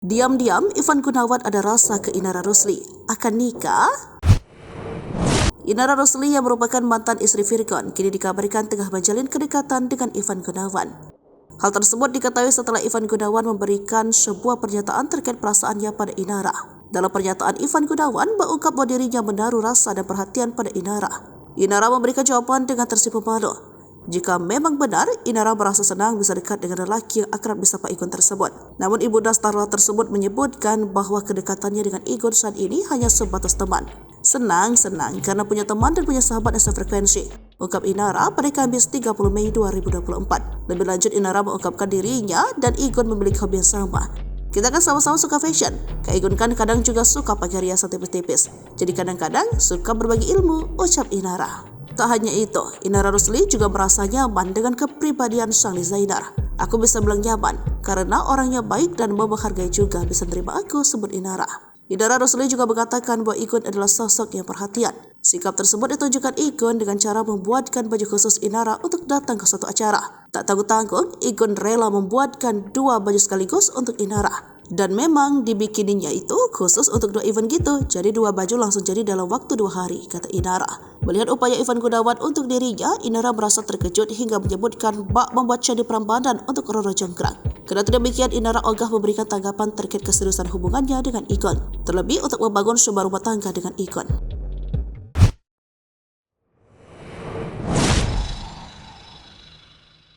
Diam-diam, Ivan Gunawan ada rasa ke Inara Rusli. Akan nikah? Inara Rusli yang merupakan mantan istri Virgon kini dikabarkan tengah menjalin kedekatan dengan Ivan Gunawan. Hal tersebut diketahui setelah Ivan Gunawan memberikan sebuah pernyataan terkait perasaannya pada Inara. Dalam pernyataan, Ivan Gunawan mengungkap bahwa dirinya menaruh rasa dan perhatian pada Inara. Inara memberikan jawaban dengan tersipu malu. Jika memang benar, Inara merasa senang bisa dekat dengan lelaki yang akrab disapa Igun tersebut. Namun ibunda Starla tersebut menyebutkan bahwa kedekatannya dengan Igun saat ini hanya sebatas teman. Senang karena punya teman dan punya sahabat yang sefrekuensi, ungkap Inara pada Kamis 30 Mei 2024. Lebih lanjut, Inara mengungkapkan dirinya dan Igun memiliki hobi yang sama. Kita kan sama-sama suka fashion. Kak Igun kan kadang juga suka pakai riasan tipis-tipis. Jadi kadang-kadang suka berbagi ilmu, ucap Inara. Tak hanya itu, Inara Rusli juga merasa nyaman dengan kepribadian sang desainer. Aku bisa bilang nyaman karena orangnya baik dan menghargai juga bisa menerima aku, sebut Inara. Inara Rusli juga mengatakan bahwa Igun adalah sosok yang perhatian. Sikap tersebut ditunjukkan Igun dengan cara membuatkan baju khusus Inara untuk datang ke suatu acara. Tak tanggung-tanggung, Igun rela membuatkan 2 baju sekaligus untuk Inara. Dan memang dibikininya itu khusus untuk 2 event gitu, jadi 2 baju langsung jadi dalam waktu 2 hari, kata Inara. Melihat upaya Ivan Gunawan untuk dirinya, Inara merasa terkejut hingga menyebutkan bak membuat candi Prambanan untuk Roro Jonggrang. Kendati demikian, Inara ogah memberikan tanggapan terkait keseriusan hubungannya dengan Igun, terlebih untuk membangun sebuah rumah tangga dengan Igun.